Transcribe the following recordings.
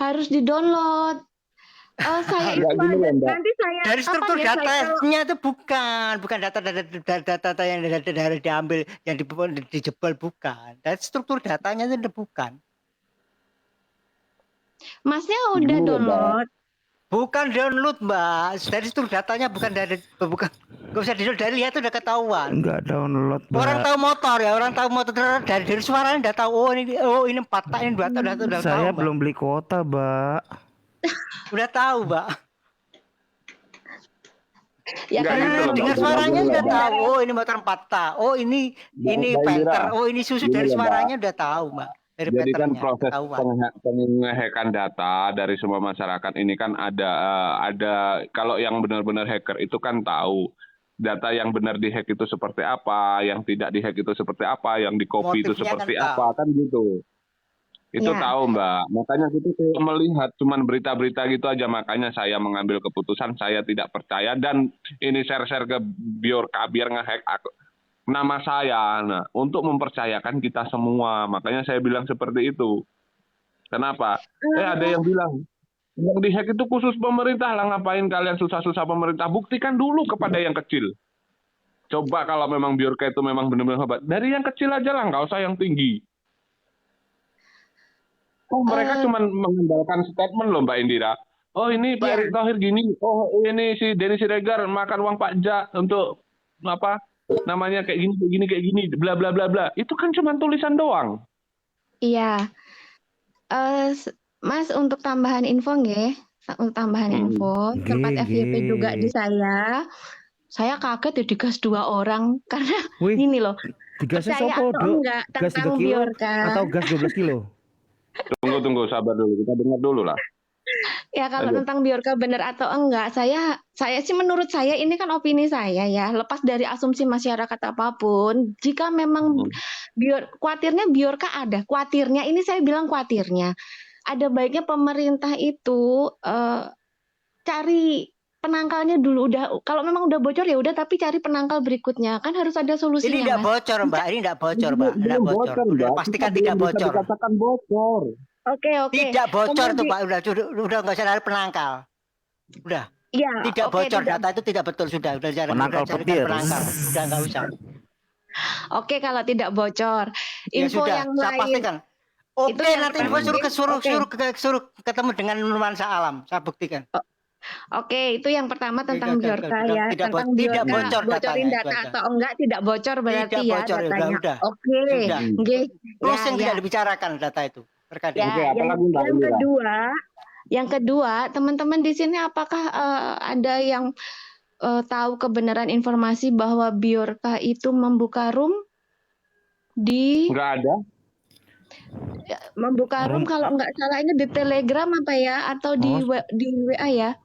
harus di-download. Saya itu Enggak gini loh, Mbak. nanti saya Dari struktur saya datanya itu bukan data yang dari diambil yang dijebol, bukan. Dari struktur datanya itu bukan. Masnya udah Gini loh, Mbak. download. Bukan download, Mbak. Dari struktur datanya bukan. Gak usah dilihat, lihat udah ketahuan. Enggak download, Mbak. Orang tahu motor dari suaranya udah tahu. Oh ini 4 tak, ini 2 tak, udah tahu. Saya Mbak. belum beli kuota, Mbak. Udah tahu, Mbak. Ya Enggak karena gitu loh, Mbak. Dengar Udah suaranya gini loh, udah Mbak. tahu. Oh ini motor 4 tak. Oh ini Mbak Indira. Panther. Oh ini susu. Gini Dari loh, Mbak. suaranya udah tahu, Mbak. Dari Jadi kan patternnya proses ketahuan. penghacken data dari semua masyarakat ini kan ada kalau yang benar-benar hacker itu kan tahu data yang benar dihack itu seperti apa, yang tidak dihack itu seperti apa, yang di copy itu Motifnya seperti kan apa, kan gitu. Itu Ya. tahu, Mbak. Makanya kita kalau melihat cuman berita-berita gitu aja, makanya saya mengambil keputusan saya tidak percaya dan ini share-share ke Bjorka biar ngehack nama saya, nah, untuk mempercayakan kita semua. Makanya saya bilang seperti itu. Kenapa? Ada yang bilang, yang dihack itu khusus pemerintah lah, ngapain kalian susah-susah pemerintah? Buktikan dulu kepada yang kecil. Coba kalau memang Bjorka itu memang benar-benar hebat. Dari yang kecil aja lah, nggak usah yang tinggi. Oh, mereka cuma mengandalkan statement loh, Mbak Indira. Oh, ini Pak Erick Thohir gini. Oh, ini si Denny Siregar makan uang pajak untuk apa? Namanya kayak gini, bla bla bla bla. Itu kan cuma tulisan doang. Iya. Mas untuk tambahan info nggih, tempat FYP juga di saya. Saya kaget ya digas 2 orang karena Wih, gini loh. digasnya Percaya sopo, atau Dok? enggak Gas 3 tentang kilo Bjorka? atau gas 12 kilo? Tunggu, sabar dulu. Kita dengar dulu lah. Ya kalau Lanjut. tentang Bjorka benar atau enggak, saya sih menurut saya ini kan opini saya ya, lepas dari asumsi masyarakat apapun, jika memang khawatirnya Bjorka ada, khawatirnya ini saya bilang khawatirnya, ada baiknya pemerintah itu cari penangkalnya dulu. Kalau memang udah bocor ya udah, tapi cari penangkal berikutnya, kan harus ada solusinya. Ini tidak Mas. bocor, Mbak. Ini tidak bocor, Mbak. Tidak Belum bocor. bocor, Udah Mbak. pastikan Kita tidak belum bisa bocor. dikatakan bocor. Oke. Tidak bocor tuh, Pak. Udah nggak usah cari penangkal. Udah. Ya, Tidak bocor, data itu tidak betul, sudah cari Penangkal petir. penangkal. Udah nggak usah. Oke, kalau tidak bocor. Ya Info sudah, yang saya lain. pastikan. Oke, Itu yang nanti info pertama. suruh ketemu dengan nuansa alam. Saya buktikan. Oke, itu yang pertama tentang Bjorka ya. Tidak Tentang bocor Bjorka, bocorin datanya, data itu aja. atau enggak, tidak bocor berarti Tidak ya bocor, ya datanya. udah. Oke, Sudah. nggih. Terus yang Ya. tidak dibicarakan data itu terkait Ya, Oke, apalagi Mbak yang Indira? kedua, teman-teman di sini apakah ada yang tahu kebenaran informasi bahwa Bjorka itu membuka room di Nggak ada. membuka room kalau nggak salah ini di Telegram apa ya, atau di WA ya?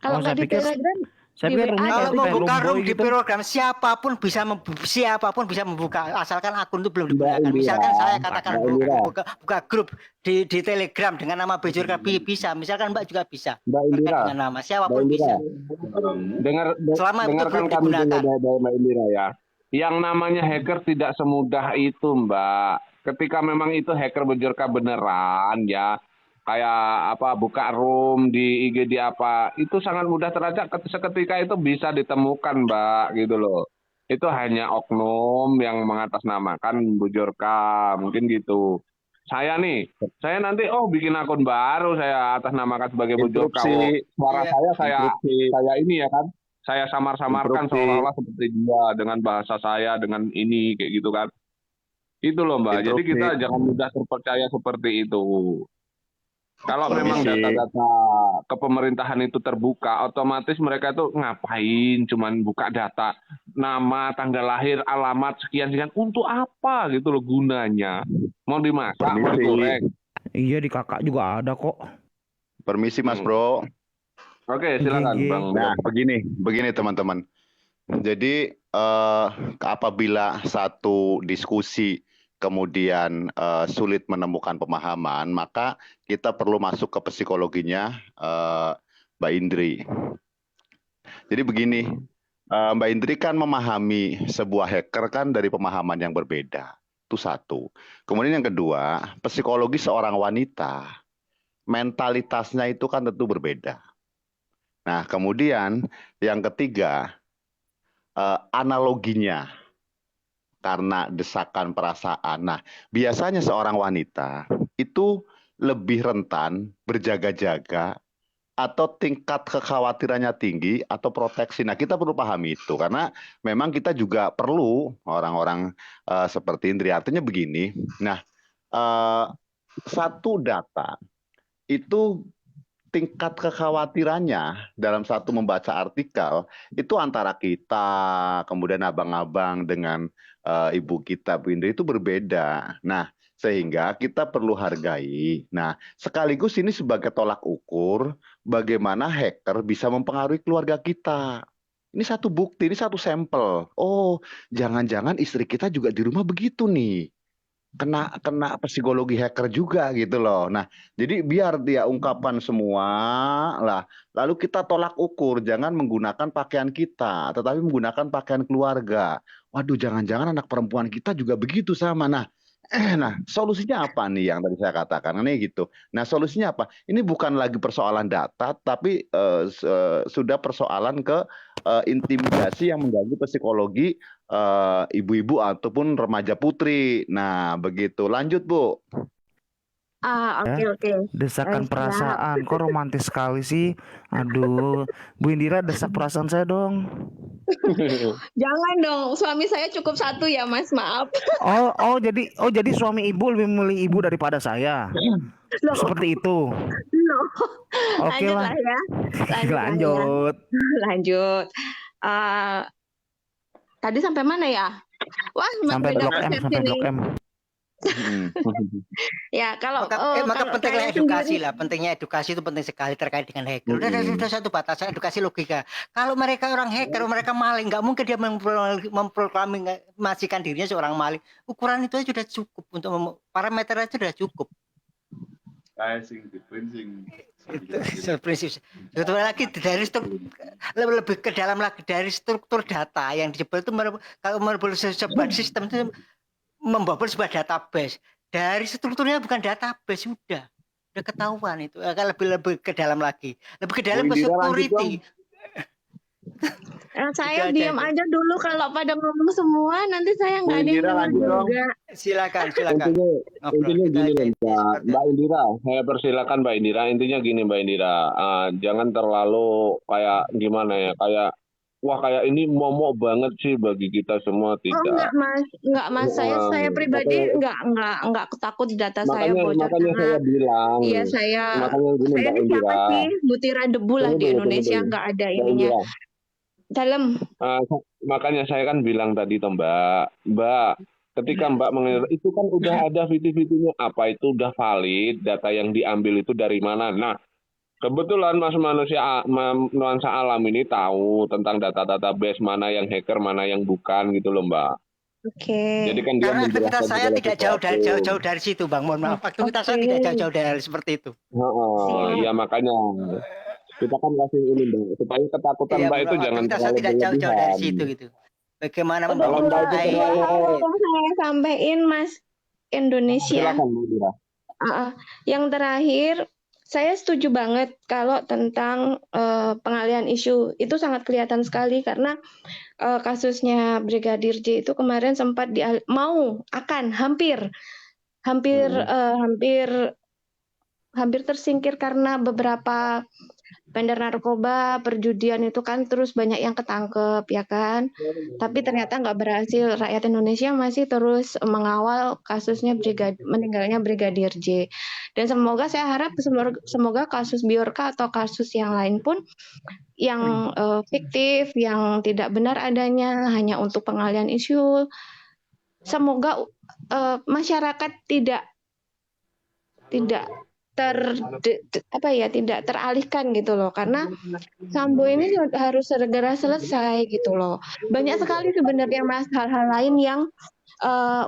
Kalau nggak di Telegram, Saya di pikir WA roomnya ya. kalau kayak membuka Lomboy room di gitu. program siapapun bisa membuka asalkan akun itu belum digunakan. Mbak Indira, Misalkan saya katakan Mbak Indira. buka grup di Telegram dengan nama Bjorka bisa. Misalkan Mbak juga bisa. Mbak Terkait Indira. dengan nama siapapun Mbak Indira. bisa. Selama itu Dengarkan belum kami digunakan. dulu, Mbak Indira ya. Yang namanya hacker tidak semudah itu, Mbak. Ketika memang itu hacker Bjorka beneran ya, kayak apa buka room di IG di apa, itu sangat mudah terlacak. Seketika itu bisa ditemukan, Mbak, gitu loh. Itu hanya oknum yang mengatasnamakan Bjorka, mungkin gitu. Saya nanti bikin akun baru, saya atasnamakan sebagai Bjorka. Suara saya ini ya kan. Saya samar-samarkan seolah-olah seperti dia dengan bahasa saya, dengan ini kayak gitu kan. Itu loh, Mbak. Jadi kita jangan mudah terpercaya seperti itu. Kalau memang data-data kepemerintahan itu terbuka, otomatis mereka tuh ngapain cuman buka data nama, tanggal lahir, alamat sekian untuk apa gitu loh gunanya. Mau dimasak, mau digoreng. Iya, di kakak juga ada kok. Permisi Mas Bro. Oke, silakan Bang. Nah, begini teman-teman. Jadi apabila satu diskusi kemudian sulit menemukan pemahaman, maka kita perlu masuk ke psikologinya Mbak Indri. Jadi begini, Mbak Indri kan memahami sebuah hacker kan dari pemahaman yang berbeda. Itu satu. Kemudian yang kedua, psikologi seorang wanita. mentalitasnya itu kan tentu berbeda. Nah, kemudian yang ketiga, analoginya karena desakan perasaan. Nah, biasanya seorang wanita itu lebih rentan berjaga-jaga atau tingkat kekhawatirannya tinggi atau proteksi. Nah, kita perlu pahami itu karena memang kita juga perlu orang-orang seperti Indri. Artinya begini. Nah, satu data itu tingkat kekhawatirannya dalam satu membaca artikel itu antara kita, kemudian abang-abang dengan ibu kita, Bu Indri, itu berbeda. Nah, sehingga kita perlu hargai. Nah, sekaligus ini sebagai tolak ukur bagaimana hacker bisa mempengaruhi keluarga kita. Ini satu bukti, ini satu sampel. Oh, jangan-jangan istri kita juga di rumah begitu nih. Kena psikologi hacker juga gitu loh. Nah, jadi biar dia ungkapan semua lah, lalu kita tolak ukur, jangan menggunakan pakaian kita, tetapi menggunakan pakaian keluarga. Waduh, jangan-jangan anak perempuan kita juga begitu sama. Nah, solusinya apa nih yang tadi saya katakan? Ini gitu. Nah, solusinya apa? Ini bukan lagi persoalan data, tapi sudah persoalan ke intimidasi yang mengganggu psikologi ibu-ibu ataupun remaja putri. Nah, begitu. Lanjut, Bu. Oke. Desakan Siap. perasaan, kok romantis sekali sih. Aduh, Bu Indira desak perasaan saya dong. Jangan dong, suami saya cukup satu ya, Mas. Maaf. Jadi suami ibu lebih memilih ibu daripada saya. Loh, Seperti itu. loh. Oke Lanjut lah. lah ya. Lanjut. Lanjut. Lanjut. Tadi sampai mana ya? Wah, Sampai beda blok M, persepsi sampai nih. blok M. Ya, kalau Maka kalau pentingnya saya edukasi sendiri, lah, pentingnya edukasi itu penting sekali terkait dengan hacker. Sudah satu batasan edukasi logika. Kalau mereka orang hacker, mereka maling, nggak mungkin dia memproklamasikan dirinya seorang maling. Ukuran itu aja sudah cukup untuk parameter aja sudah cukup. Itu prinsip. Sebetulnya lagi dari lebih ke dalam lagi dari struktur data yang dijebol itu kalau merebut sebuah sistem itu membobol sebuah database. Dari strukturnya bukan database, udah ketahuan itu. Akan lebih ke dalam lagi, lebih ke dalam ke security. saya Itu diam aja dulu kalau pada ngomong semua, nanti saya nggak ada yang dengar juga. Silakan. Intinya gini Mbak Indira, saya persilakan Mbak Indira. Intinya gini Mbak Indira, jangan terlalu kayak gimana ya, kayak ini momok banget sih bagi kita semua. Tidak. Enggak mas, saya pribadi enggak takut data saya bocor. Makanya saya bilang. Iya saya gini, ini siapa sih, butiran debu lah di Indonesia, enggak ada ininya. Dalam. Makanya saya kan bilang tadi toh Mbak, ketika Mbak mengenai itu kan udah ada fitur-fiturnya, apa itu udah valid, data yang diambil itu dari mana. Nah, kebetulan Mas nuansa alam ini tahu tentang data-database mana yang hacker, mana yang bukan gitu loh Mbak. Oke. Jadi kan dia karena aktivitas saya tidak jauh dari situ, Bang. Mohon maaf, aktivitas saya tidak jauh dari seperti itu. Iya makanya kita kan kasih ini Mbak, supaya ketakutan Mbak itu jangan terlalu saya tidak jauh dari situ gitu. Bagaimana saya sampaikan Mas Indonesia. Silakan Bu Dira. Yang terakhir, saya setuju banget kalau tentang pengalihan isu itu sangat kelihatan sekali karena kasusnya Brigadir J itu kemarin sempat hampir tersingkir karena beberapa bandar narkoba, perjudian itu kan terus banyak yang ketangkep ya kan. Tapi ternyata nggak berhasil. Rakyat Indonesia masih terus mengawal kasusnya meninggalnya Brigadir J. Dan saya harap semoga kasus Biorka atau kasus yang lain pun yang fiktif, yang tidak benar adanya hanya untuk pengalihan isu, semoga masyarakat tidak teralihkan gitu loh, karena Sambo ini harus segera selesai gitu loh. Banyak sekali sebenarnya Mas hal-hal lain yang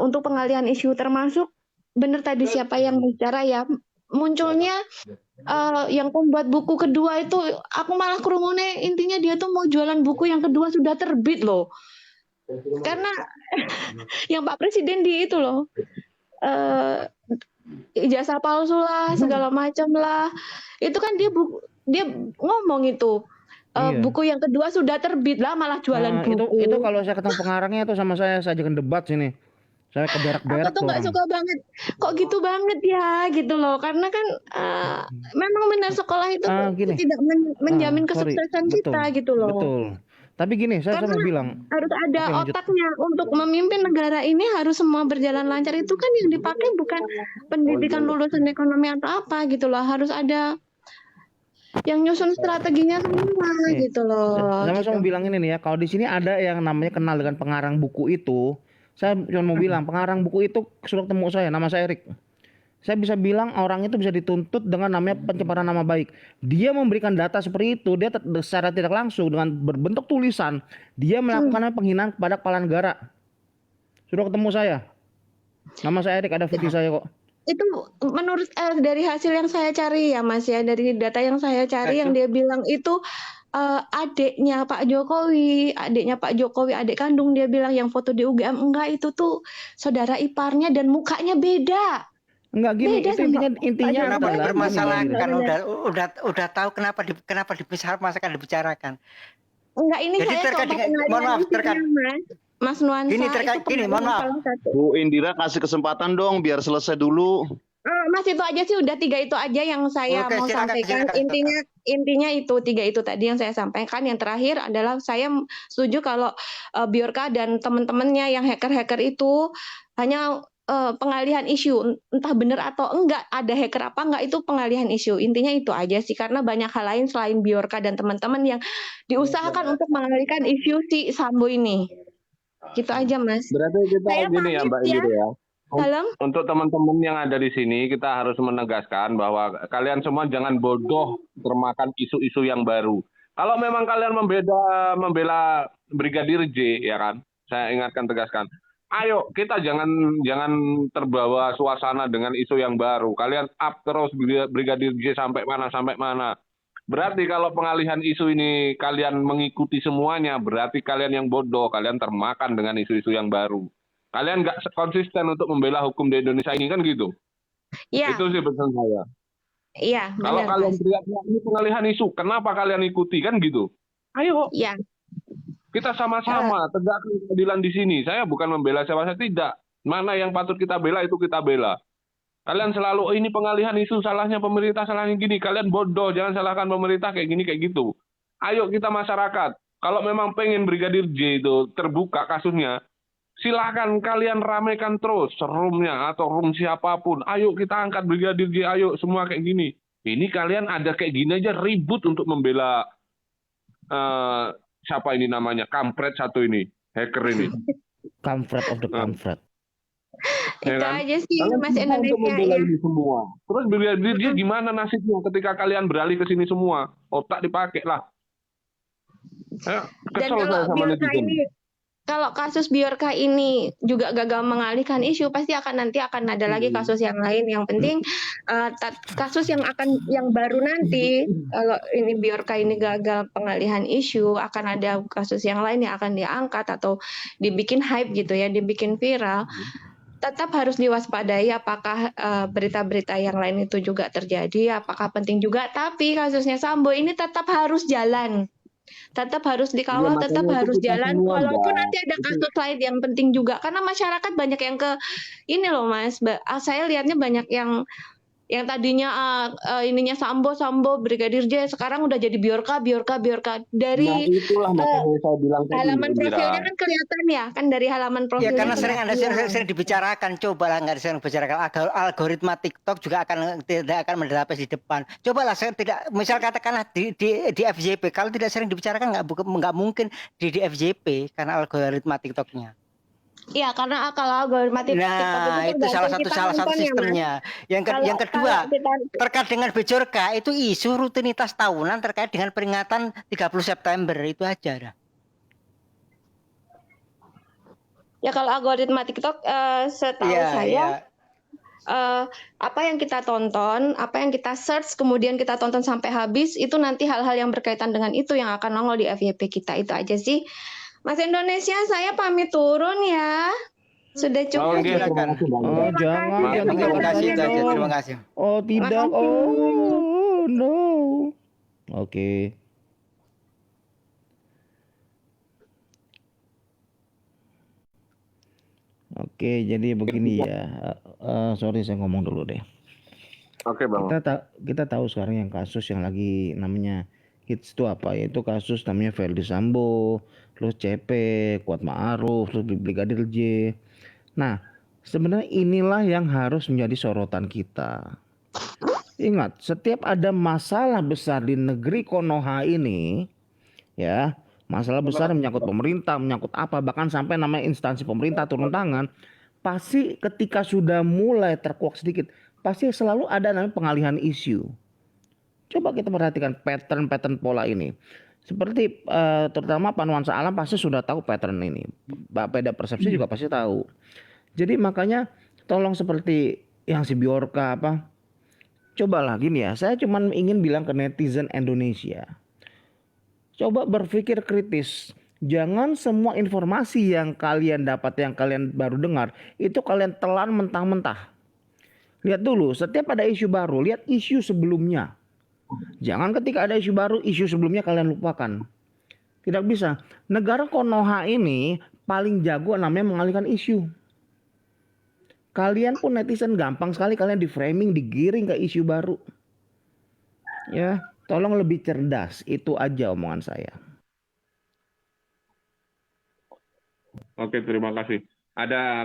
untuk pengalihan isu, termasuk benar tadi siapa yang bicara ya, munculnya yang pembuat buku kedua itu, aku malah kerumunan intinya dia tuh mau jualan buku yang kedua sudah terbit loh, karena yang Pak Presiden di itu loh ijazah palsu lah, segala macam lah. Itu kan dia ngomong itu. Iya. Buku yang kedua sudah terbit lah, malah jualan Itu buku. kalau saya ketemu pengarangnya itu sama saya ajakan debat sini. Saya Aku keberak-berak tuh tuh nggak orang. suka banget. Kok gitu banget ya, gitu loh. Karena kan memang benar sekolah itu Gini. tidak menjamin Sorry. kesuksesan Betul. kita, gitu loh. Betul. Tapi gini, saya Karena mau bilang. harus ada Oke, lanjut. otaknya untuk memimpin negara ini, harus semua berjalan lancar. Itu kan yang dipakai bukan pendidikan lulusan ekonomi atau apa gitu loh. Harus ada yang nyusun strateginya semua gitu loh. Sama-sama bilang ini nih ya, kalau di sini ada yang namanya kenal dengan pengarang buku itu, saya cuma mau bilang pengarang buku itu sudah ketemu saya, nama saya Erik. Saya bisa bilang orang itu bisa dituntut dengan namanya pencemaran nama baik. Dia memberikan data seperti itu, dia secara tidak langsung dengan berbentuk tulisan, dia melakukan penghinaan kepada kepala negara. Sudah ketemu saya. Nama saya Erik, ada video saya kok. Itu menurut dari hasil yang saya cari ya Mas ya, dari data yang saya cari yang dia bilang itu adiknya Pak Jokowi, adik kandung, dia bilang yang foto di UGM. Enggak, itu tuh saudara iparnya dan mukanya beda. Enggak gini, Beda itu sama intinya Pak Kenapa Jokowi. dipermasalahkan? Udah tahu kenapa dibicarakan. Enggak, ini Jadi saya terkait coba dengan- pengalihan mohon maaf, isunya, terkait- Mas Nuansa. Gini, itu gini, mohon pengalihan maaf. salah satu. Bu Indira kasih kesempatan dong biar selesai dulu. Mas, itu aja sih, udah 3 itu aja yang saya Oke, mau silakan, sampaikan. silakan. Intinya itu 3 itu tadi yang saya sampaikan. Yang terakhir adalah saya setuju kalau Bjorka dan teman-temannya yang hacker-hacker itu hanya pengalihan isu, entah benar atau enggak ada hacker apa enggak, itu pengalihan isu. Intinya itu aja sih, karena banyak hal lain selain Bjorka dan teman-teman yang diusahakan untuk mengalihkan isu si Sambo ini. Gitu aja, Mas. Berarti kita Saya gini ya pamit Mbak ya. Indira ya. Salam. Untuk teman-teman yang ada di sini, kita harus menegaskan bahwa kalian semua jangan bodoh termakan isu-isu yang baru. Kalau memang kalian membela Brigadir J, ya kan? Saya ingatkan, tegaskan. Ayo, kita jangan terbawa suasana dengan isu yang baru. Kalian up terus Brigadir J sampai mana. Berarti kalau pengalihan isu ini kalian mengikuti semuanya, berarti kalian yang bodoh, kalian termakan dengan isu-isu yang baru. Kalian nggak konsisten untuk membela hukum di Indonesia ini, kan gitu? Iya. Itu sih pesan saya. Iya, Kalau benar, kalian Mas. teriak ini pengalihan isu, kenapa kalian ikuti, kan gitu? Ayo, Iya. kita sama-sama tegakkan keadilan di sini. Saya bukan membela siapa, saya tidak. Mana yang patut kita bela, itu kita bela. Kalian selalu, ini pengalihan isu, salahnya pemerintah, salahnya gini. Kalian bodoh, jangan salahkan pemerintah kayak gini, kayak gitu. Ayo kita masyarakat. Kalau memang pengen Brigadir J itu terbuka kasusnya, silahkan kalian ramaikan terus roomnya atau room siapapun. Ayo kita angkat Brigadir J, ayo semua kayak gini. Ini kalian ada kayak gini aja ribut untuk membela siapa ini namanya, kampret satu ini, hacker ini. Kampret of the kampret. Itu Ya kan? aja sih, Kalian Mas semua untuk Indonesia membela ya. ini semua. Terus Brigadir J gimana nasibnya ketika kalian beralih ke sini semua? Otak dipakai lah. Dan Kesel saya sama netizen. kalau kasus Bjorka ini juga gagal mengalihkan isu, pasti nanti akan ada lagi kasus yang lain. Yang penting kasus yang baru nanti, kalau ini Bjorka ini gagal pengalihan isu, akan ada kasus yang lain yang akan diangkat atau dibikin hype gitu ya, dibikin viral. Tetap harus diwaspadai apakah berita-berita yang lain itu juga terjadi, apakah penting juga. Tapi kasusnya Sambo ini tetap harus jalan. Tetap harus dikawal, Ya, tetap makanya harus itu kita jalan. semua, Walaupun Mbak. nanti ada kasus lain yang penting juga, karena masyarakat banyak yang ini loh Mas. Saya lihatnya banyak yang tadinya ininya Sambo, Brigadir J, sekarang udah jadi Bjorka. Dari Nah, itulah makanya saya bilang tadi, halaman Indira. profilnya kan kelihatan ya, kan dari halaman Ya profilnya. karena sering kelihatan. dibicarakan, cobalah nggak sering dibicarakan. Algoritma TikTok juga tidak akan mendapat di depan. Cobalah misal katakanlah di FYP, kalau tidak sering dibicarakan nggak mungkin di FYP karena algoritma TikToknya. Iya, karena kalau algoritma TikTok Nah, itu salah satu nonton ya, sistemnya. Yang kedua, kalau kita- terkait dengan Bjorka itu isu rutinitas tahunan terkait dengan peringatan 30 September itu aja dah. Ya kalau algoritma TikTok setahu saya apa yang kita tonton, apa yang kita search, kemudian kita tonton sampai habis, itu nanti hal-hal yang berkaitan dengan itu yang akan nongol di FYP kita. Itu aja sih. Mas Indonesia, saya pamit turun ya. Sudah Oh, cukup. nggih, terima Silakan. kasih Bang. Oh, Terima jangan, kasih. jangan Terima tinggalkan kasih saya itu aja. dong. Terima kasih. Oh, Terima tidak. kasih. Oh, no. Oke. Oke, jadi begini ya. Sorry saya ngomong dulu deh. Oke, Bang. Kita tahu sekarang yang kasus yang lagi namanya hits itu apa? Yaitu kasus namanya Verdi Sambo, terus CP, Kuat Ma'ruf, terus Brigadir J. Nah, sebenarnya inilah yang harus menjadi sorotan kita. Ingat, setiap ada masalah besar di negeri Konoha ini, ya, masalah besar yang menyangkut pemerintah, menyangkut apa, bahkan sampai namanya instansi pemerintah turun tangan, pasti ketika sudah mulai terkuak sedikit, pasti selalu ada namanya pengalihan isu. Coba kita perhatikan pattern pola ini. Seperti terutama Pak Nuansa Alam pasti sudah tahu pattern ini. Mbak Peda Persepsi juga pasti tahu. Jadi makanya tolong seperti yang si Biorka apa, cobalah gini ya, saya cuma ingin bilang ke netizen Indonesia. Coba berpikir kritis. Jangan semua informasi yang kalian dapat, yang kalian baru dengar, itu kalian telan mentah-mentah. Lihat dulu, setiap ada isu baru, lihat isu sebelumnya. Jangan ketika ada isu baru, isu sebelumnya kalian lupakan. Tidak bisa. Negara Konoha ini paling jago namanya mengalihkan isu. Kalian pun netizen gampang sekali kalian di framing, digiring ke isu baru. Ya, tolong lebih cerdas. Itu aja omongan saya. Oke, terima kasih.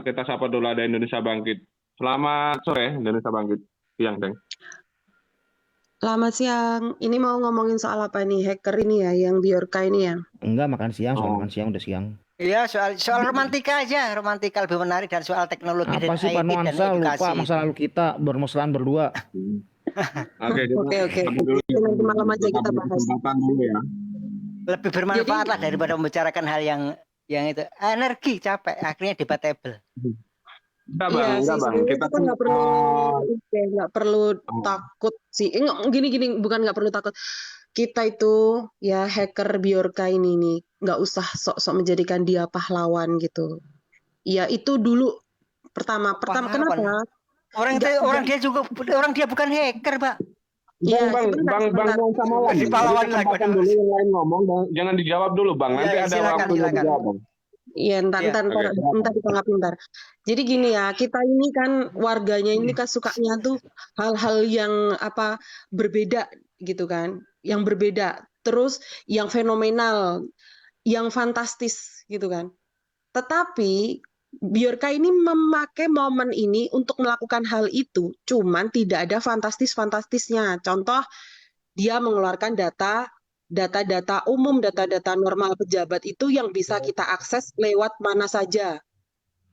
Kita sapa dulu, ada Indonesia Bangkit. Selamat sore, Indonesia Bangkit. Siang, Deng. Selamat siang. Ini mau ngomongin soal apa nih? Hacker ini ya, yang Biorka ini ya? Enggak, makan siang, soal makan siang udah siang. Iya, soal romantika aja, romantika lebih menarik dan soal teknologi Apa dan sih Pak IT dan Nuansa, edukasi. lupa masa lalu kita bermesraan berdua. Oke. Nanti malam aja kita bahas. Kesempatan dulu ya. Lebih bermanfaat lah daripada membicarakan hal yang itu. Energi capek, akhirnya debatable. Enggak, Iya Bang. sih, sebenarnya kita nggak perlu takut sih. Gini, bukan nggak perlu takut. Kita itu ya hacker Biorka ini nih, nggak usah sok-sok menjadikan dia pahlawan gitu. Ya itu dulu pertama kenapa? Orang dia bukan hacker, Pak. Iya, Bang Nuansa Malam. Di pahlawan lagi. Kesempatan dulu yang lain ngomong, jangan dijawab dulu, Bang. Nanti Ya, ada silakan, waktu silakan. dijawab, Bang. Iya, ntar ditanggapi ntar. Jadi gini ya, kita ini kan warganya ini kan sukanya tuh hal-hal yang berbeda gitu kan, yang berbeda, terus yang fenomenal, yang fantastis gitu kan. Tetapi Biorka ini memakai momen ini untuk melakukan hal itu, cuman tidak ada fantastis-fantastisnya. Contoh, dia mengeluarkan data umum, data normal pejabat itu yang bisa kita akses lewat mana saja,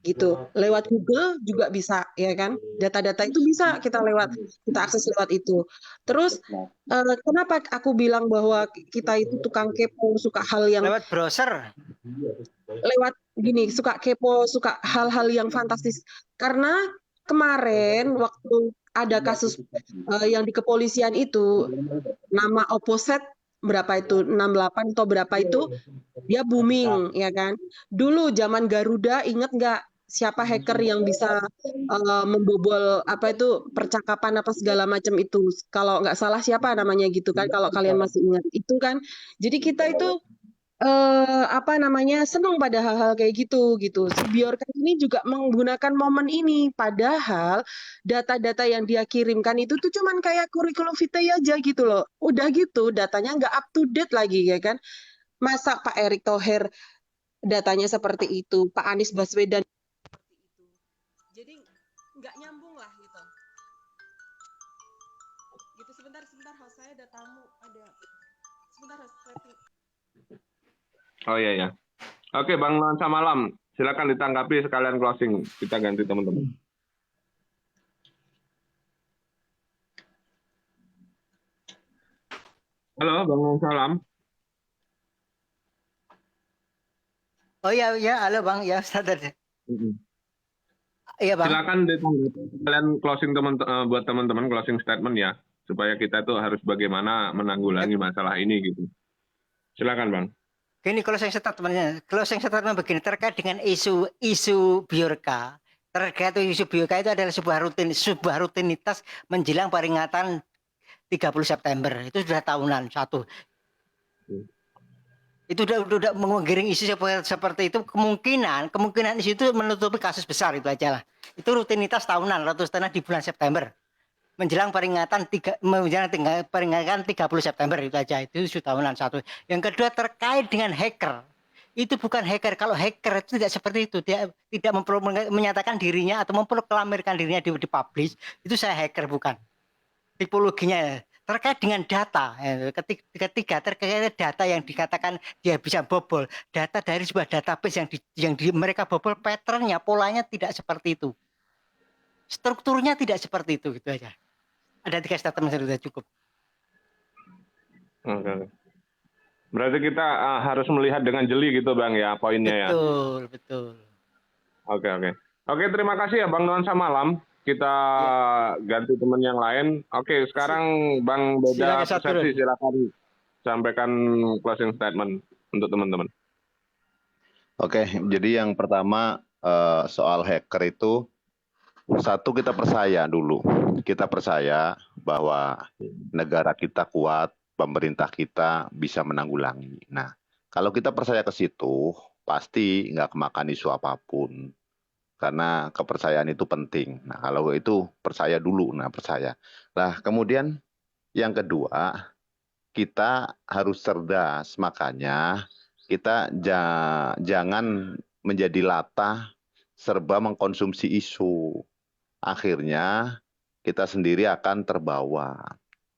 gitu. Lewat Google juga bisa, ya kan? Data-data itu bisa kita akses lewat itu. Terus, kenapa aku bilang bahwa kita itu tukang kepo, suka hal yang Lewat browser. lewat gini, suka kepo, suka hal-hal yang fantastis. Karena kemarin waktu ada kasus yang di kepolisian itu, nama Opposite berapa itu, 68 atau berapa itu, dia booming, ya kan. Dulu zaman Garuda, inget nggak siapa hacker yang bisa membobol percakapan apa segala macam itu? Kalau nggak salah siapa namanya gitu kan, kalau kalian masih ingat itu kan. Jadi kita itu senang pada hal-hal kayak gitu. Si Biorka ini juga menggunakan momen ini, padahal data-data yang dia kirimkan itu tuh cuman kayak kurikulum vitae aja gitu loh. Udah gitu datanya nggak up to date lagi, ya kan. Masa Pak Erick Thohir datanya seperti itu, Pak Anies Baswedan seperti itu. Jadi nggak nyambung lah gitu. Gitu, sebentar host, saya ada tamu, sebentar host. Oh iya. Oke, Bang Nuansa Malam. Silakan ditanggapi sekalian closing. Kita ganti teman-teman. Halo, Bang Nuansa Malam. Oh iya, halo Bang, ya sadar. Iya Bang. Silakan ditanggapi sekalian closing buat teman-teman, closing statement ya, supaya kita tuh harus bagaimana menanggulangi masalah ini gitu. Silakan, Bang. Gini closing statement begini terkait dengan isu Biorka. Terkait isu Biorka itu adalah sebuah rutinitas menjelang peringatan 30 September. Itu sudah tahunan satu. Itu udah menggiring isu seperti itu, kemungkinan isu itu menutupi kasus besar itu aja lah. Itu rutinitas tahunan di bulan September. Menjelang peringatan 30 September itu aja, itu isu tahunan satu. Yang kedua terkait dengan hacker. Itu bukan hacker. Kalau hacker itu tidak seperti itu. Dia tidak menyatakan dirinya atau memproklamirkan dirinya di publish. Itu saya hacker bukan. Tipologinya terkait dengan data. Ketiga terkait data yang dikatakan dia bisa bobol. Data dari sebuah database yang mereka bobol, patternnya, polanya tidak seperti itu. Strukturnya tidak seperti itu, gitu aja. Ada 3 statement sudah cukup. Oke. Berarti kita harus melihat dengan jeli gitu Bang ya poinnya ya. Betul. Oke, terima kasih ya Bang Nuansa Malam. Kita ganti teman yang lain. Oke, sekarang Bang Beda Persepsi silakan sampaikan closing statement untuk teman-teman. Oke, jadi yang pertama soal hacker itu, satu kita percaya dulu. Kita percaya bahwa negara kita kuat, pemerintah kita bisa menanggulangi. Nah, kalau kita percaya ke situ, pasti nggak kemakan isu apapun. Karena kepercayaan itu penting. Nah, kalau itu percaya dulu, percaya. Nah, kemudian yang kedua, kita harus cerdas. Makanya kita jangan menjadi latah serba mengkonsumsi isu. Akhirnya kita sendiri akan terbawa.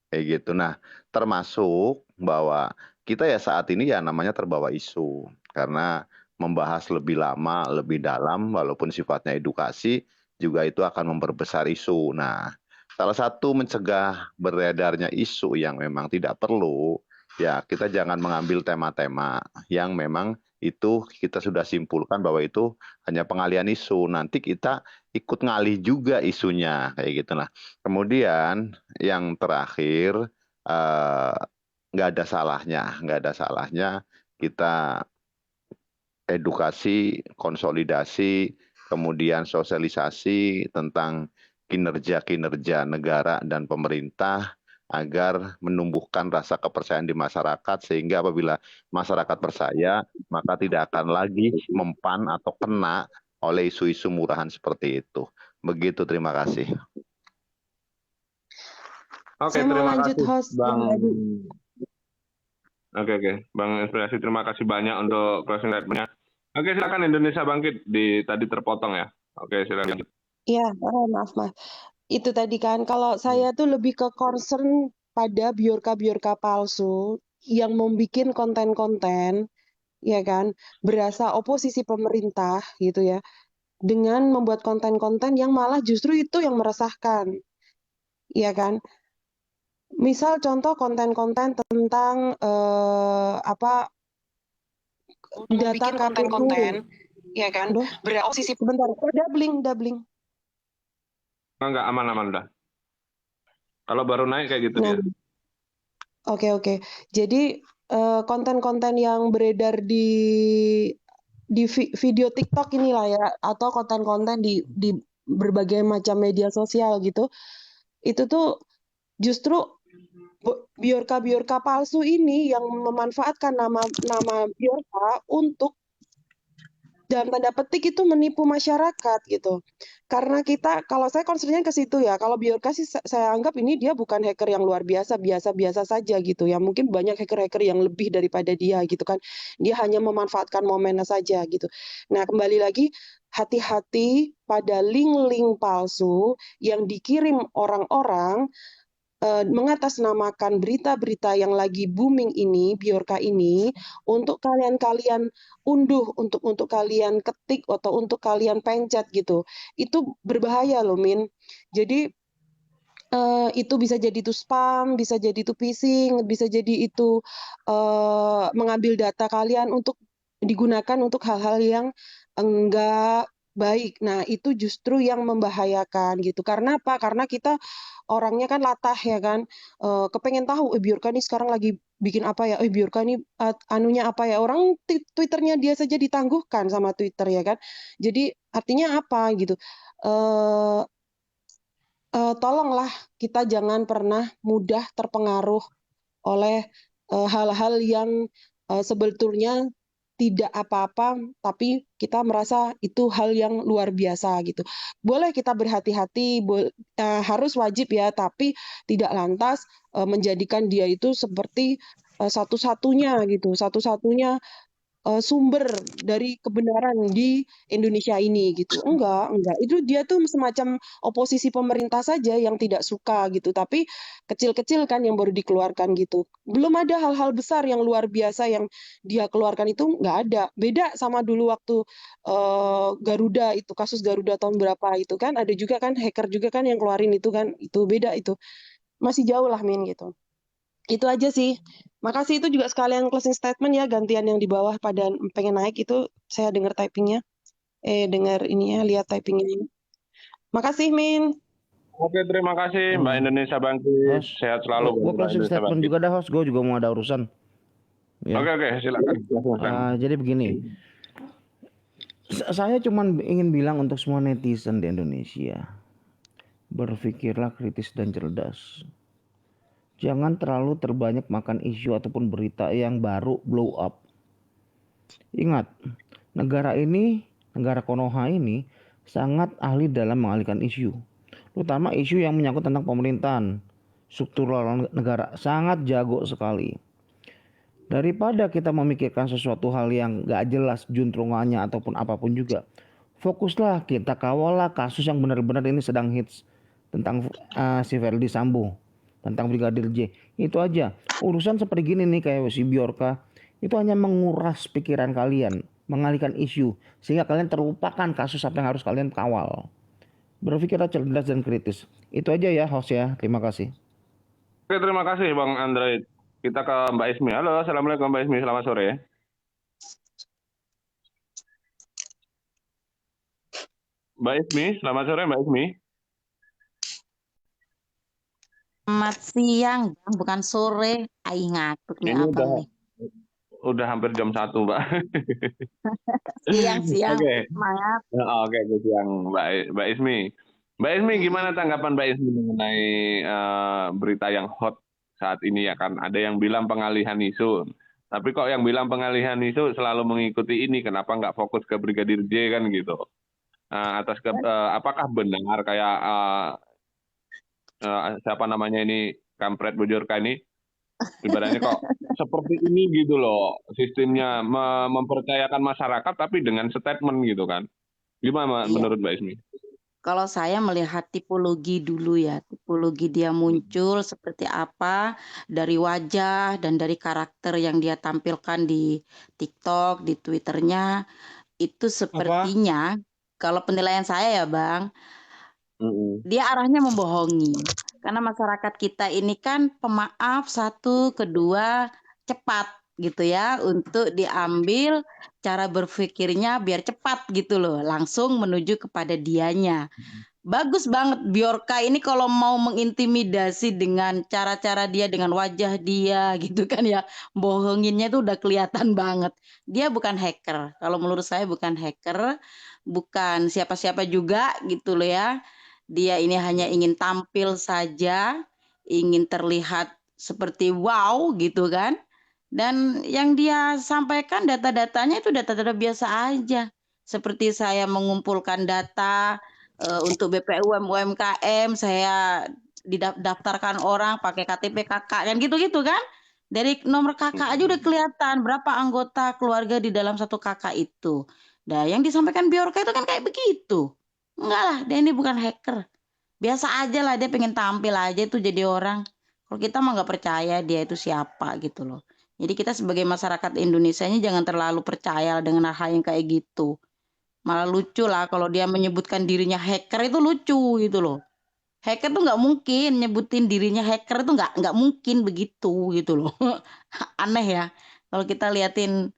Kayak gitu. Nah, termasuk bahwa kita ya saat ini ya namanya terbawa isu. Karena membahas lebih lama, lebih dalam, walaupun sifatnya edukasi, juga itu akan memperbesar isu. Nah, salah satu mencegah beredarnya isu yang memang tidak perlu, ya kita jangan mengambil tema-tema yang memang itu kita sudah simpulkan bahwa itu hanya pengalian isu. Nanti kita ikut ngalih juga isunya, kayak gitu. Nah, kemudian yang terakhir, nggak ada salahnya kita edukasi, konsolidasi, kemudian sosialisasi tentang kinerja negara dan pemerintah agar menumbuhkan rasa kepercayaan di masyarakat, sehingga apabila masyarakat percaya, maka tidak akan lagi mempan atau kena oleh isu-isu murahan seperti itu. Begitu, terima kasih. Oke, Saya mau terima lanjut kasih host Bang. yang tadi. Oke. Bang Inspirasi, terima kasih banyak untuk closing statement-nya. Oke, silakan Indonesia Bangkit. Tadi terpotong ya. Oke, silakan. Iya, maaf. Itu tadi kan, kalau saya tuh lebih ke concern pada biorka palsu yang membuat konten-konten, ya kan, berasa oposisi pemerintah gitu ya, dengan membuat konten-konten yang malah justru itu yang meresahkan, ya kan. Misal contoh konten-konten tentang data konten-konten, ya kan, beroposisi sebentar, doubling. Enggak, aman udah. Kalau baru naik kayak gitu dia. Oke. Jadi konten-konten yang beredar di video TikTok inilah ya, atau konten-konten di berbagai macam media sosial gitu, itu tuh justru biorka palsu ini yang memanfaatkan nama biorka untuk dalam tanda petik itu menipu masyarakat gitu. Karena kalau saya concernnya ke situ ya, kalau biorka sih saya anggap ini dia bukan hacker yang luar biasa saja gitu ya. Mungkin banyak hacker-hacker yang lebih daripada dia gitu kan. Dia hanya memanfaatkan momennya saja gitu. Nah, kembali lagi, hati-hati pada link-link palsu yang dikirim orang-orang mengatasnamakan berita-berita yang lagi booming ini, biorka ini, untuk kalian unduh, untuk kalian ketik atau untuk kalian pencet gitu. Itu berbahaya loh, Min. Jadi itu bisa jadi itu spam, bisa jadi itu phishing, bisa jadi itu mengambil data kalian untuk digunakan untuk hal-hal yang enggak baik. Nah, itu justru yang membahayakan gitu. Karena apa? Karena kita orangnya kan latah ya kan. Kepengen tahu, Bjorka nih sekarang lagi bikin apa ya? Bjorka nih anunya apa ya? Orang Twitternya dia saja ditangguhkan sama Twitter ya kan. Jadi artinya apa gitu? Eh Tolonglah kita jangan pernah mudah terpengaruh oleh hal-hal yang sebetulnya tidak apa-apa, tapi kita merasa itu hal yang luar biasa gitu. Boleh kita berhati-hati, harus wajib ya, tapi tidak lantas menjadikan dia itu seperti satu-satunya gitu, satu-satunya sumber dari kebenaran di Indonesia ini gitu. Enggak. Itu dia tuh semacam oposisi pemerintah saja yang tidak suka gitu. Tapi kecil-kecil kan yang baru dikeluarkan gitu. Belum ada hal-hal besar yang luar biasa yang dia keluarkan itu nggak ada. Beda sama dulu waktu Garuda itu, kasus Garuda tahun berapa itu kan. Ada juga kan hacker juga kan yang keluarin itu kan. Itu beda itu. Masih jauh lah Min gitu. Itu aja sih. Makasih, itu juga sekalian closing statement ya, gantian yang di bawah pada pengen naik itu saya dengar typingnya. Dengar ininya, lihat typingnya ini. Makasih Min. Oke, terima kasih Mbak Indonesia Bangkit. Host, Sehat selalu gue Mbak closing Indonesia statement Bangkit. juga dah host, gue juga mau ada urusan. Ya. Oke, silakan. Jadi begini, saya cuma ingin bilang untuk semua netizen di Indonesia, berpikirlah kritis dan cerdas. Jangan terlalu terbanyak makan isu ataupun berita yang baru blow up. Ingat, negara Konoha ini sangat ahli dalam mengalihkan isu, terutama isu yang menyangkut tentang pemerintahan, struktural negara, sangat jago sekali. Daripada kita memikirkan sesuatu hal yang gak jelas juntrungannya ataupun apapun juga, fokuslah kita kawallah kasus yang benar-benar ini sedang hits tentang si Verdi Sambo, tentang Brigadir J. Itu aja. Urusan seperti gini nih kayak si Bjorka, itu hanya menguras pikiran kalian, mengalihkan isu, sehingga kalian terlupakan kasus apa yang harus kalian kawal. Berpikirlah cerdas dan kritis. Itu aja ya host ya. Terima kasih. Oke, terima kasih Bang Andre. Kita ke Mbak Ismi. Halo, Assalamualaikum Mbak Ismi. Selamat sore. Mbak Ismi, selamat sore Mbak Ismi. Selamat siang, bukan sore. Aing ngantuk nih Ini abang nih. udah hampir jam 1 Mbak. Siang, Oke. semangat. Oke, siang Mbak Ismi. Mbak Ismi, gimana tanggapan Mbak Ismi mengenai berita yang hot saat ini ya kan? Ada yang bilang pengalihan isu. Tapi kok yang bilang pengalihan isu selalu mengikuti ini, kenapa nggak fokus ke Brigadir J kan gitu? Apakah benar kayak siapa namanya ini, kampret Bjorka ini, ibaratnya kok seperti ini gitu loh sistemnya, mempercayakan masyarakat tapi dengan statement gitu kan? Gimana menurut Mbak Ismi? Kalau saya melihat tipologi dulu ya, tipologi dia muncul seperti apa dari wajah dan dari karakter yang dia tampilkan di TikTok, di Twitternya, itu sepertinya kalau penilaian saya ya Bang, dia arahnya membohongi. Karena masyarakat kita ini kan pemaaf, satu, kedua, cepat gitu ya untuk diambil cara berpikirnya biar cepat gitu loh, langsung menuju kepada dianya. Bagus banget Bjorka ini kalau mau mengintimidasi dengan cara-cara dia, dengan wajah dia gitu kan ya. Bohonginnya itu udah kelihatan banget. Dia bukan hacker. Kalau menurut saya bukan hacker, bukan siapa-siapa juga gitu loh ya. Dia ini hanya ingin tampil saja, ingin terlihat seperti wow gitu kan. Dan yang dia sampaikan data-datanya itu data-data biasa aja. Seperti saya mengumpulkan data untuk BPUM UMKM, saya didaftarkan orang pakai KTP kakak kan gitu-gitu kan. Dari nomor kakak aja udah kelihatan berapa anggota keluarga di dalam satu kakak itu. Nah, yang disampaikan Bjorka itu kan kayak begitu. Enggak lah, dia ini bukan hacker. Biasa aja lah, dia pengen tampil aja itu jadi orang. Kalau kita mah nggak percaya dia itu siapa gitu loh. Jadi kita sebagai masyarakat Indonesia ini jangan terlalu percaya dengan hal yang kayak gitu. Malah lucu lah kalau dia menyebutkan dirinya hacker, itu lucu gitu loh. Hacker tuh nggak mungkin nyebutin dirinya hacker, itu nggak mungkin begitu gitu loh. Aneh ya. Kalau kita liatin